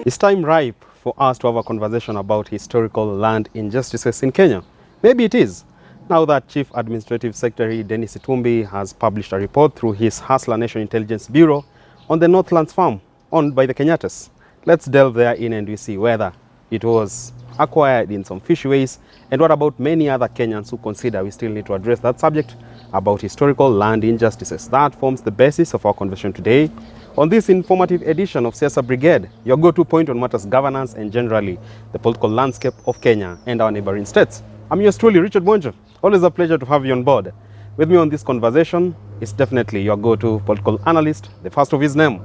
It's time ripe for us to have a conversation about historical land injustices in Kenya. Maybe it is. Now that Chief Administrative Secretary Dennis Itumbi has published a report through his Hustler Nation Intelligence Bureau on the Northlands farm owned by the Kenyatas. Let's delve therein and we see whether it was acquired in some fishy ways, and what about many other Kenyans who consider we still need to address that subject about historical land injustices. That forms the basis of our conversation today on this informative edition of Siasa Brigade, your go-to point on matters governance and generally the political landscape of Kenya and our neighboring states. I'm yours truly, Richard Bonjo. Always a pleasure to have you on board. With me on this conversation is definitely your go-to political analyst, the first of his name,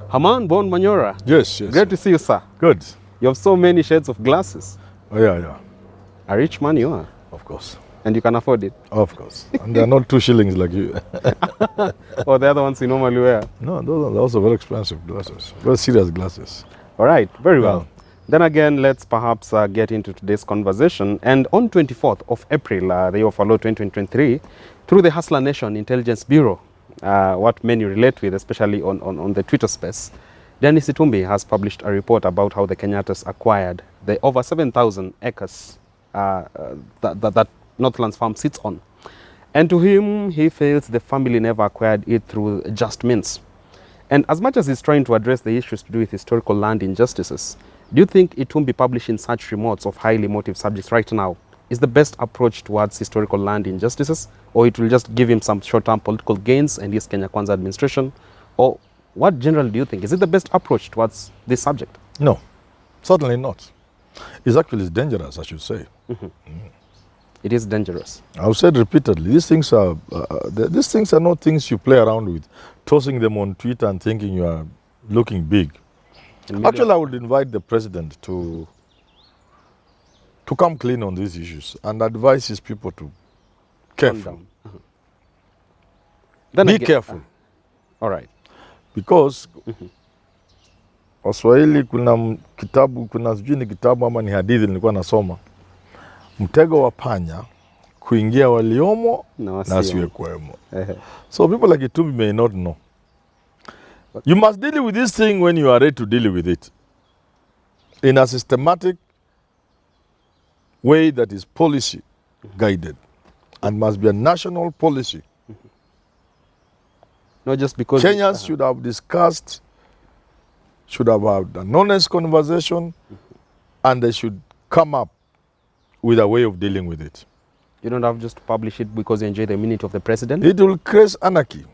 Herman Manyora. Yes. Great to see you, sir. Good. You have so many shades of glasses. Oh, yeah. A rich man you are. Of course. And you can afford it. Of course. And they're not 2 shillings like you. Or the other ones you normally wear. No, those are also very expensive glasses. Very serious glasses. All right, very well. Then again, let's perhaps get into today's conversation. And on 24th of April, the year of our Lord 2023, through the Hustler Nation Intelligence Bureau, what many relate with, especially on the Twitter space, Dennis Itumbi has published a report about how the Kenyatas acquired the over 7,000 acres that Northlands Farm sits on. And to him, he feels the family never acquired it through just means. And as much as he's trying to address the issues to do with historical land injustices, do you think Itumbi publishing such remotes of highly emotive subjects right now is the best approach towards historical land injustices? Or it will just give him some short-term political gains and his Kenya Kwanza administration? Or what generally do you think? Is it the best approach towards this subject? No, certainly not. It's actually dangerous, I should say. It is dangerous. I've said repeatedly, these things are not things you play around with, tossing them on Twitter and thinking you are looking big. Actually, I would invite the president to come clean on these issues and advise his people to careful. Be careful. All right. Because Waswahili kuna sijui ni kitabu ama ni hadithi nilikuwa nasoma. Mtego wa panya kuingia waliomo na wasiwekuwemo. So people like Itumbi may not know. You must deal with this thing when you are ready to deal with it. In a systematic way that is policy guided and must be a national policy. Not just because Kenyans should have discussed, should have had an honest conversation, and they should come up with a way of dealing with it. You don't have just to publish it because you enjoy the minute of the president? It will create anarchy.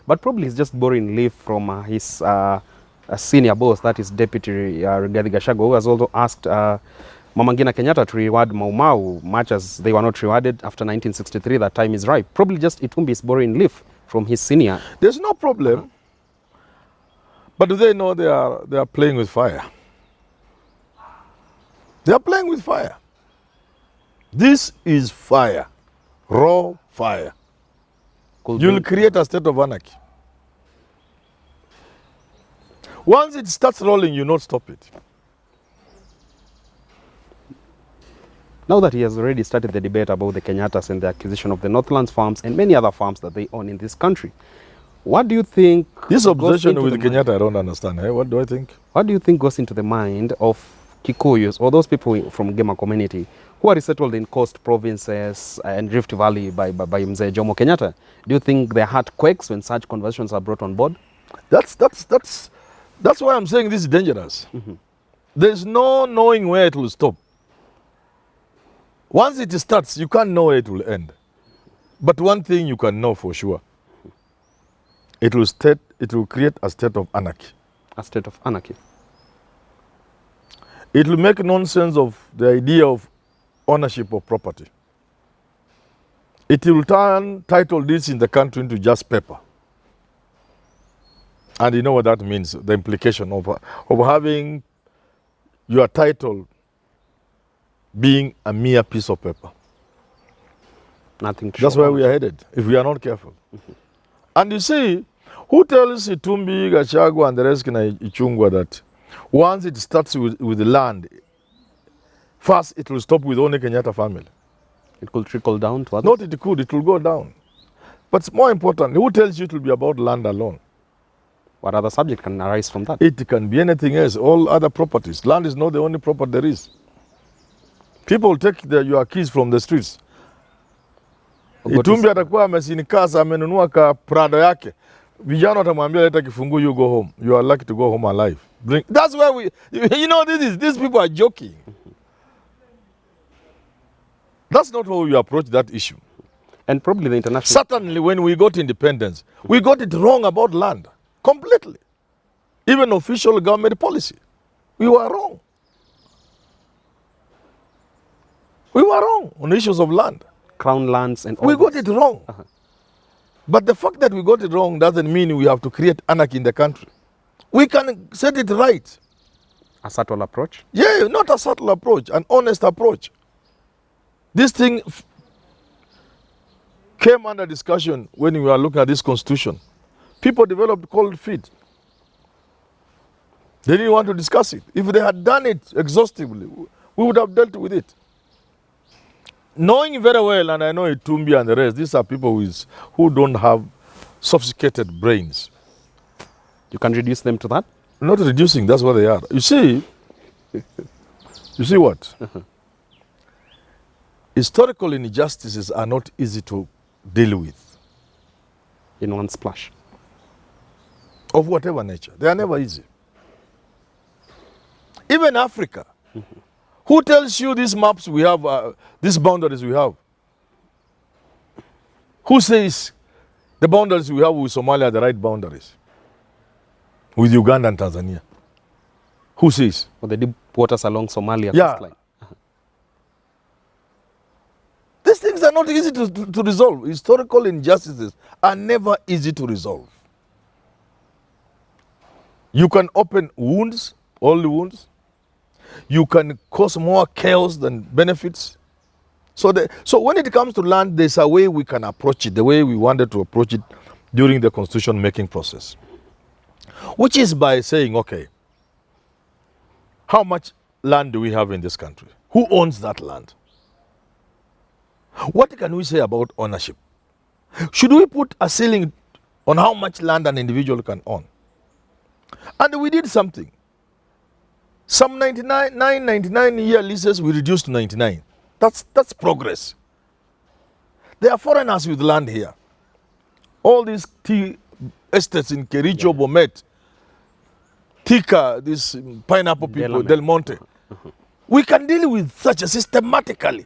But probably he's just borrowing leave from his senior boss, that is Deputy Rigathi Gachagua, who has also asked Mama Ngina Kenyatta to reward Mau Mau, much as they were not rewarded after 1963. That time is ripe. Probably just Itumbi is borrowing leave from his senior. There's no problem. But do they know they are playing with fire? They are playing with fire. This is fire, raw fire. You'll create a state of anarchy. Once it starts rolling, you not stop it. Now that he has already started the debate about the Kenyatas and the acquisition of the Northlands farms and many other farms that they own in this country, what do you think... This obsession with Kenyatta, I don't understand. What do I think? What do you think goes into the mind of Kikuyus or those people from Gema community who are resettled in coast provinces and Rift Valley by Mzee Jomo Kenyatta? Do you think their heart quakes when such conversations are brought on board? That's why I'm saying this is dangerous. There's no knowing where it will stop. Once it starts, you can't know where it will end. But one thing you can know for sure. It will create a state of anarchy. A state of anarchy. It will make nonsense of the idea of ownership of property. It will turn title deeds in the country into just paper. And you know what that means, the implication of having your title being a mere piece of paper. Nothing to That's show where we are headed, if we are not careful. And you see, who tells Itumbi, Gachagua, and the rest in Ichungwa that once it starts with the land, first it will stop with only Kenyatta family? It could trickle down to others? Not it will go down. But more important, who tells you it will be about land alone? What other subject can arise from that? It can be anything else, all other properties. Land is not the only property there is. People take your keys from the streets. Itumbi atakuwa amesinikasa amenunua ka Prado yake. Vijana watamwambia leta kifungu, you go home. You are lucky to go home alive. That's where these people are joking. That's not how we approach that issue. And probably the international... Certainly when we got independence, we got it wrong about land. Completely. Even official government policy. We were wrong. We were wrong on issues of land. Crown lands and all we got it wrong. But the fact that we got it wrong doesn't mean we have to create anarchy in the country. We can set it right. A subtle approach? Yeah, not a subtle approach, an honest approach. This thing came under discussion when we were looking at this constitution. People developed cold feet. They didn't want to discuss it. If they had done it exhaustively, we would have dealt with it. Knowing very well, and I know Itumbi and the rest, these are people who don't have sophisticated brains. You can reduce them to that? Not reducing, that's what they are. You see what? Historical injustices are not easy to deal with. In one splash? Of whatever nature. They are never easy. Even Africa. Who tells you these maps we have, these boundaries we have? Who says the boundaries we have with Somalia are the right boundaries? With Uganda and Tanzania? Who says? Or the deep waters along Somalia coastline. These things are not easy to resolve. Historical injustices are never easy to resolve. You can open wounds, old wounds. You can cause more chaos than benefits. So when it comes to land, there's a way we can approach it, the way we wanted to approach it during the constitution making process. Which is by saying, okay, how much land do we have in this country? Who owns that land? What can we say about ownership? Should we put a ceiling on how much land an individual can own? And we did something. Some 99-year leases we reduced to 99. That's progress. There are foreigners with land here. All these tea estates in Kericho, Bomet, Tika, this pineapple people, Del Monte. We can deal with such systematically.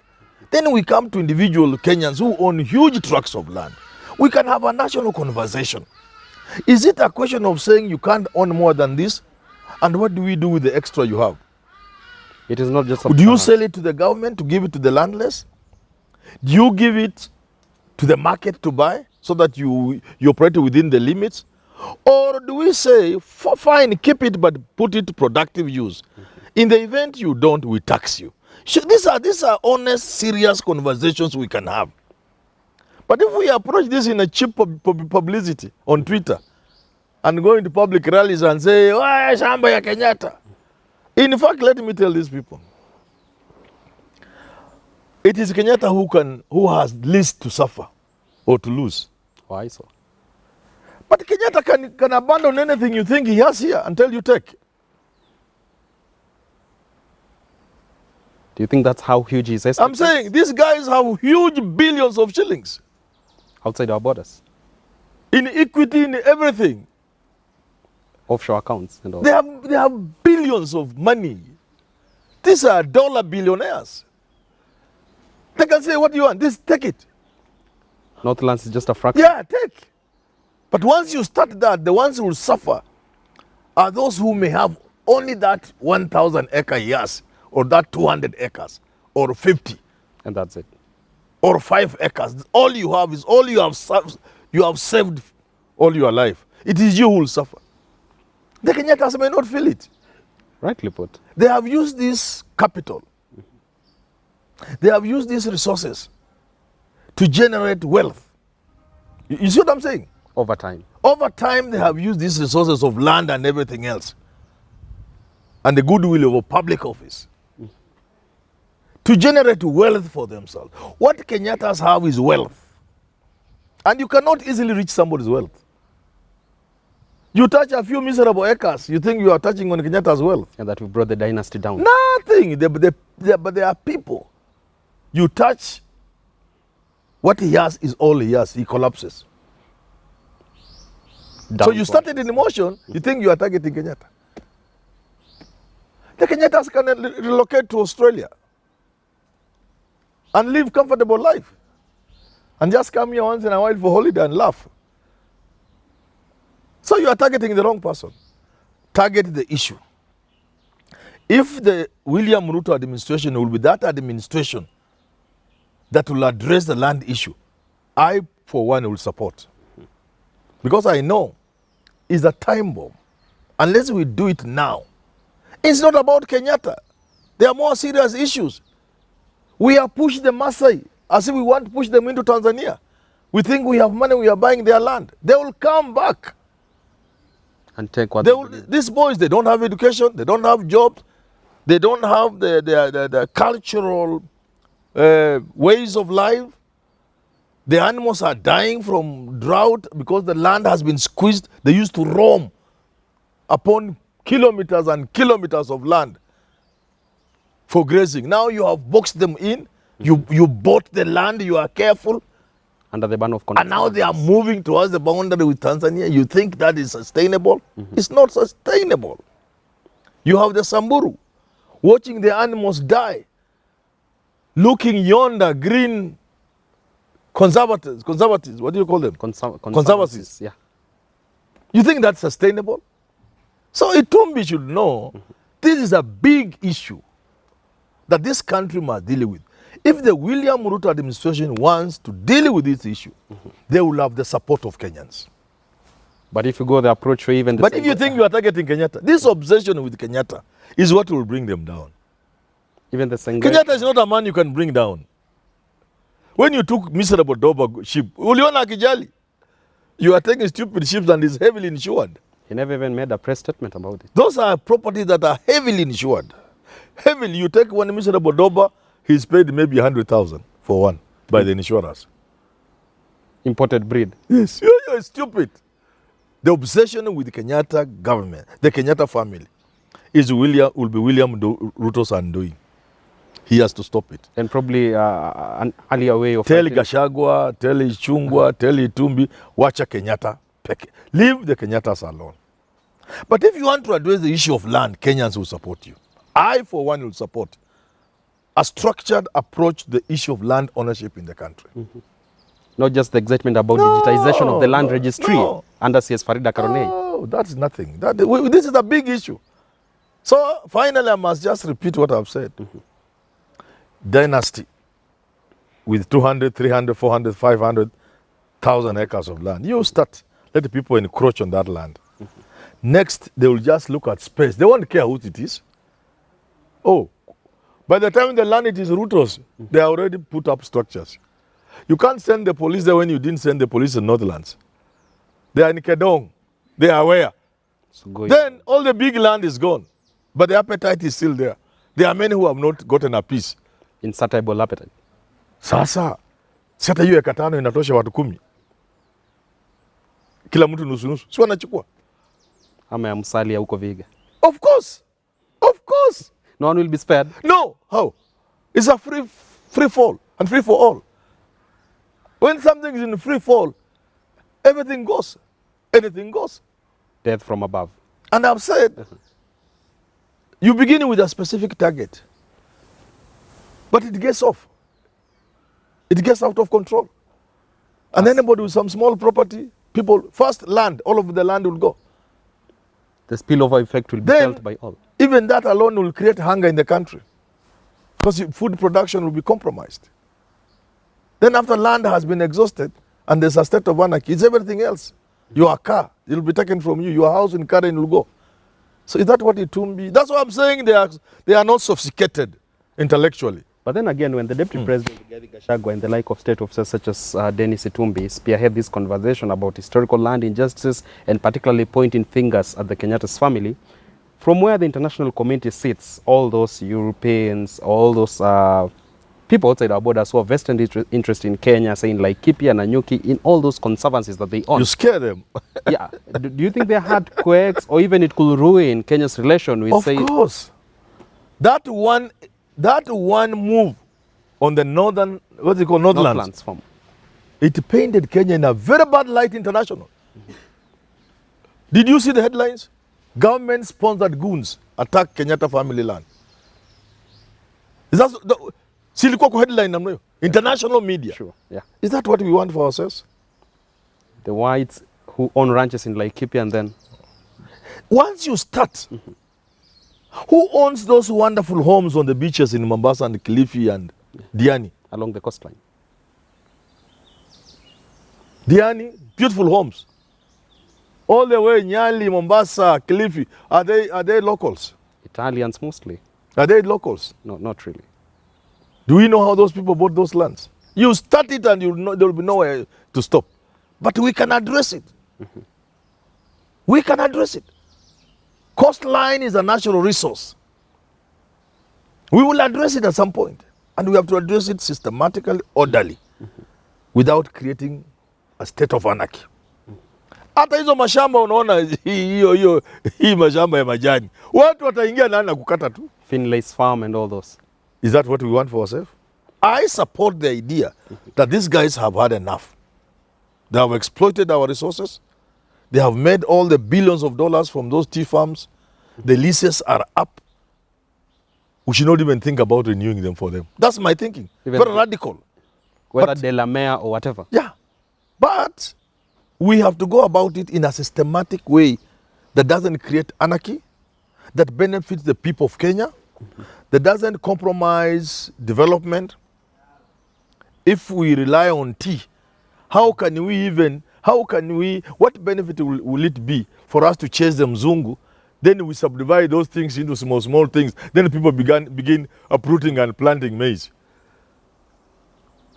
Then we come to individual Kenyans who own huge tracts of land. We can have a national conversation. Is it a question of saying you can't own more than this? And what do we do with the extra you have? It is not just... Do you sell it to the government to give it to the landless? Do you give it to the market to buy so that you operate within the limits? Or do we say, fine, keep it, but put it to productive use? In the event you don't, we tax you. These are honest, serious conversations we can have. But if we approach this in a cheap publicity on Twitter, and go into public rallies and say, "Why shamba ya Kenyatta?" In fact, let me tell these people, it is Kenyatta who has least to suffer or to lose. Why so? But Kenyatta can abandon anything you think he has here until you take. Do you think that's how huge his estate I'm saying these guys have huge billions of shillings outside our borders, in equity, in everything. Offshore accounts and all. They have billions of money. These are dollar billionaires. They can say, what do you want? Take it. Northlands is just a fraction. Yeah, take. But once you start that, the ones who will suffer are those who may have only that 1,000 acre years, or that 200 acres, or 50. And that's it. Or 5 acres. All you have is all you have saved all your life. It is you who will suffer. The Kenyattas may not feel it. Rightly put. They have used this capital. They have used these resources to generate wealth. You see what I'm saying? Over time. Over time, they have used these resources of land and everything else, and the goodwill of a public office, to generate wealth for themselves. What Kenyattas have is wealth. And you cannot easily reach somebody's wealth. You touch a few miserable acres, you think you are touching on Kenyatta's wealth. And that we brought the dynasty down. Nothing. But there are people. You touch, what he has is all he has. He collapses. So you started in emotion, you think you are targeting Kenyatta. The Kenyattas can relocate to Australia and live comfortable life. And just come here once in a while for holiday and laugh. So you are targeting the wrong person. Target the issue. If the William Ruto administration will be that administration that will address the land issue, I, for one, will support. Because I know it's a time bomb. Unless we do it now. It's not about Kenyatta. There are more serious issues. We have pushed the Maasai as if we want to push them into Tanzania. We think we have money, we are buying their land. They will come back. And take what these boys, they don't have education, they don't have jobs, they don't have the cultural ways of life. The animals are dying from drought because the land has been squeezed. They used to roam upon kilometers and kilometers of land for grazing. Now you have boxed them in, you bought the land, you are careful. Under the ban of and now they are moving towards the boundary with Tanzania. You think that is sustainable? It's not sustainable. You have the Samburu watching the animals die, looking yonder, green conservatives, what do you call them? Conservatives. Yeah. You think that's sustainable? So Itumbi should know this is a big issue that this country must deal with. If the William Ruto administration wants to deal with this issue, they will have the support of Kenyans. But if you go the approach where even... But if you think you are targeting Kenyatta, this obsession with Kenyatta is what will bring them down. Even the Kenyatta is not a man you can bring down. When you took miserable Doba ship, Uliona Kijali, you are taking stupid ships and it's heavily insured. He never even made a press statement about it. Those are properties that are heavily insured. Heavily, you take one miserable Doba, he's paid maybe 100,000 for one by the insurers. Imported breed. Yes, you're stupid. The obsession with the Kenyatta government, the Kenyatta family, will be William Ruto's undoing. He has to stop it. And probably an earlier way of... Tell Gachagua, tell Ichungwa, tell Itumbi, watch a Kenyatta. Leave the Kenyattas alone. But if you want to address the issue of land, Kenyans will support you. I, for one, will support a structured approach to the issue of land ownership in the country. Not just the excitement about digitization of the land registry under CS Farida Karonei. No, that's nothing. This is a big issue. So finally, I must just repeat what I've said. Dynasty with 200, 300, 400, 500,000 acres of land. You start, let the people encroach on that land. Next, they will just look at space. They won't care who it is. Oh, by the time the land it is Ruto's, they already put up structures. You can't send the police there when you didn't send the police in Northlands. They are in Kedong. They are where? Then all the big land is gone. But the appetite is still there. There are many who have not gotten a piece. Insatiable appetite. Sasa, sasa hiyo eka 5 inatosha watu 10. Kila mtu nusu nusu. Si wanachukua? Ama ya Musalia huko Vihiga. Of course. Of course. No one will be spared. No. How? It's a free fall and free for all. When something is in free fall, everything goes. Anything goes. Death from above. And I've said, you begin with a specific target, but it gets off. It gets out of control. And anybody with some small property, people, first land, all of the land will go. The spillover effect will be felt by all. Even that alone will create hunger in the country. Because food production will be compromised. Then after land has been exhausted and there's a state of anarchy, it's everything else. Your car, it will be taken from you. Your house in Karen will go. So is that what it will be? That's what I'm saying. They are not sophisticated intellectually. But then again, when the Deputy President, Rigathi Gachagua, and the like of state officers such as Dennis Itumbi spearhead this conversation about historical land injustice and particularly pointing fingers at the Kenyatta's family, from where the international community sits, all those Europeans, all those people outside our borders who have vested interest in Kenya, saying like Kipi and Nanyuki, in all those conservancies that they own. You scare them. Yeah. Do you think they had quakes, or even it could ruin Kenya's relation with, say... Of course. That one move on the northern, what's it called, Northlands form. It painted Kenya in a very bad light international. Did you see the headlines? Government-sponsored goons attack Kenyatta family land. Is that the Silikuwa headline namna hiyo? International media. Sure, yeah. Is that what we want for ourselves? The whites who own ranches in Laikipia, and then... Once you start, who owns those wonderful homes on the beaches in Mombasa and Kilifi and Diani? Along the coastline. Diani, beautiful homes. All the way Nyali, Mombasa, Kilifi, are they locals? Italians mostly. Are they locals? No, not really. Do we know how those people bought those lands? You start it and there will be nowhere to stop. But we can address it. We can address it. Coastline is a natural resource. We will address it at some point. And we have to address it systematically, orderly, without creating a state of anarchy. Hata hizo mashamba unaona hii mashamba ya majani. Watu wataingia na kukata tu. Finlay's farm and all those. Is that what we want for ourselves? I support the idea that these guys have had enough. They have exploited our resources. They have made all the billions of dollars from those tea farms. The leases are up. We should not even think about renewing them for them. That's my thinking. Even very radical. Whether Delamere or whatever. Yeah. But we have to go about it in a systematic way that doesn't create anarchy, that benefits the people of Kenya, that doesn't compromise development. If we rely on tea, what benefit will it be for us to chase the mzungu? Then we subdivide those things into small things. Then people begin uprooting and planting maize.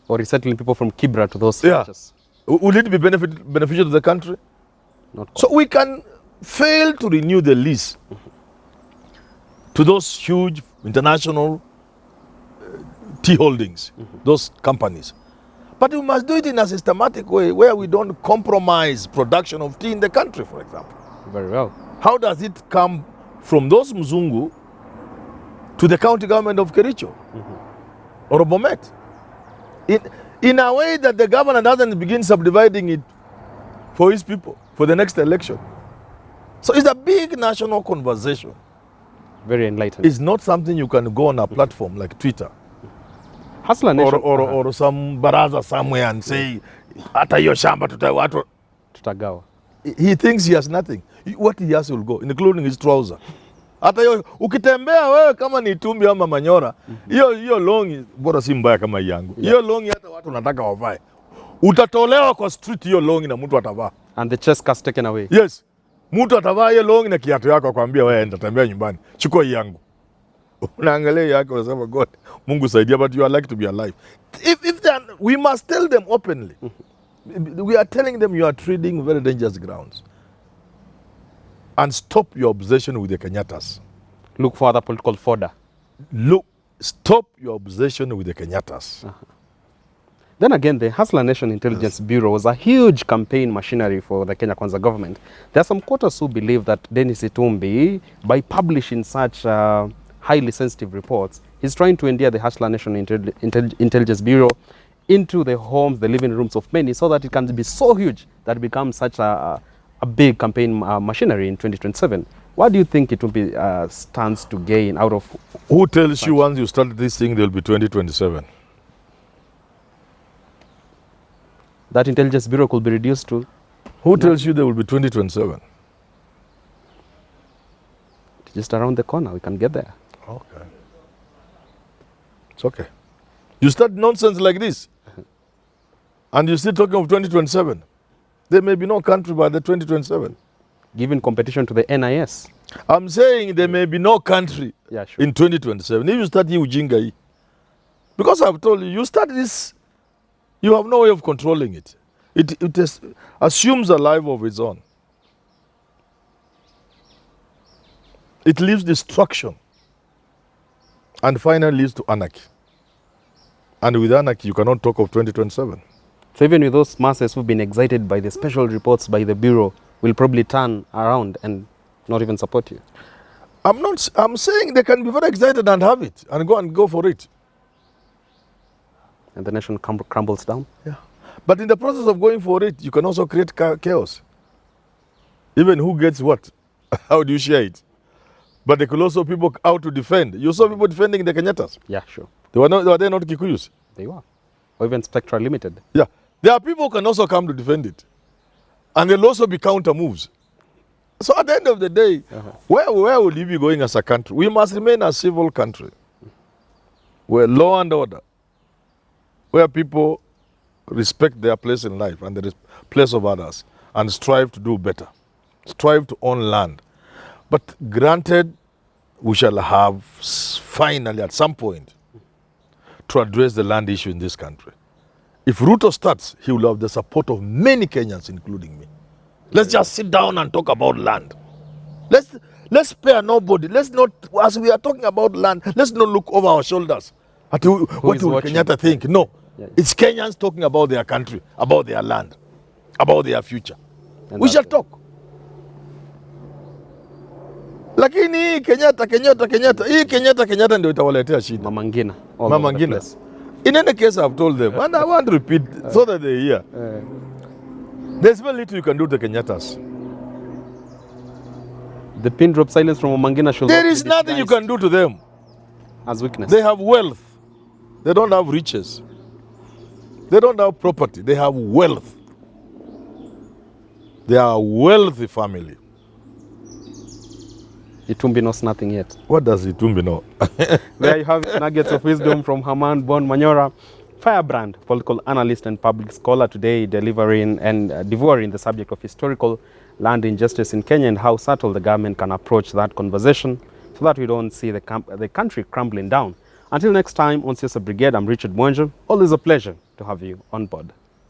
Or resettling people from Kibra to those ranches. Will it be beneficial to the country? Not quite. So we can fail to renew the lease to those huge international tea holdings, those companies. But we must do it in a systematic way where we don't compromise production of tea in the country, for example. Very well. How does it come from those Mzungu to the county government of Kericho or Bomet? In a way that the governor doesn't begin subdividing it for his people for the next election. So it's a big national conversation. Very enlightening. It's not something you can go on a platform like Twitter Hustler Nation or some baraza somewhere and say, "Ata hiyo shamba tutagawa." He thinks he has nothing. What he has will go, including his trouser. Hata hiyo ukitembea wewe kama ni Tumbi ama Manyora, hiyo longi bora si mbaya kama yangu. Hiyo longi hata watu wanataka wavae. Utatolewa kwa street hiyo longi na mtu atavaa. And the chest cast taken away. Yes. Mtu atavaa hiyo longi na kiatu yako akwambia wewe enda tembea nyumbani. Chukua hii yangu. Unaangalia yako unasema God, Mungu saidia, but you are like to be alive. If they are, we must tell them openly. We are telling them you are treading very dangerous grounds. And stop your obsession with the Kenyattas. Look for other political fodder. Stop your obsession with the Kenyattas. Then again, the Hustler Nation Intelligence Bureau was a huge campaign machinery for the Kenya Kwanza government. There are some quarters who believe that Dennis Itumbi, by publishing such highly sensitive reports, he's trying to endear the Hustler Nation Intelligence Bureau into the homes, the living rooms of many, so that it can be so huge that it becomes such a big campaign machinery in 2027. What do you think Itumbi stands to gain out of... Who tells you once you start this thing, there will be 2027? That intelligence bureau could be reduced to... Who tells you there will be 2027? Just around the corner, we can get there. Okay. It's okay. You start nonsense like this, and you're still talking of 2027. There may be no country by the 2027. Given competition to the NIS. I'm saying there may be no country in 2027. If you start ujinga, because I've told you, you start this, you have no way of controlling it. It assumes a life of its own. It leaves destruction and finally leads to anarchy. And with anarchy, you cannot talk of 2027. So even with those masses who've been excited by the special reports by the Bureau, will probably turn around and not even support you? I'm saying they can be very excited and have it and go for it. And the nation crumbles down? Yeah. But in the process of going for it, you can also create chaos. Even who gets what? How do you share it? But there could also people out to defend. You saw people defending the Kenyattas. Yeah, sure. Were they not Kikuyus? They were. Or even Spectra Limited. Yeah. There are people who can also come to defend it. And there'll also be counter moves. So at the end of the day, where will you be going as a country? We must remain a civil country. Where law and order, where people respect their place in life and the place of others and strive to do better, strive to own land. But granted, we shall have finally at some point to address the land issue in this country. If Ruto starts, he will have the support of many Kenyans, including me. Let's just sit down and talk about land. Let's spare nobody. Let's not, as we are talking about land, let's not look over our shoulders at what will Kenyatta think. No, it's Kenyans talking about their country, about their land, about their future. And we shall talk. Lakini Kenyatta, hii Kenyatta ndio itawaletea shida. Mama Ngina. Mama Ngina. In any case, I've told them, and I want to repeat so that they hear. There's very little you can do to Kenyattas. The pin drop silence from Mama Ngina should. There is nothing you can do to them. As weakness. They have wealth. They don't have riches. They don't have property. They have wealth. They are a wealthy family. Itumbi knows nothing yet. What does Itumbi know? There you have nuggets of wisdom from Herman Manyora, firebrand, political analyst and public scholar, today delivering and devouring the subject of historical land injustice in Kenya and how subtle the government can approach that conversation so that we don't see the country crumbling down. Until next time on Siasa Brigade, I'm Richard Mwenje. Always a pleasure to have you on board.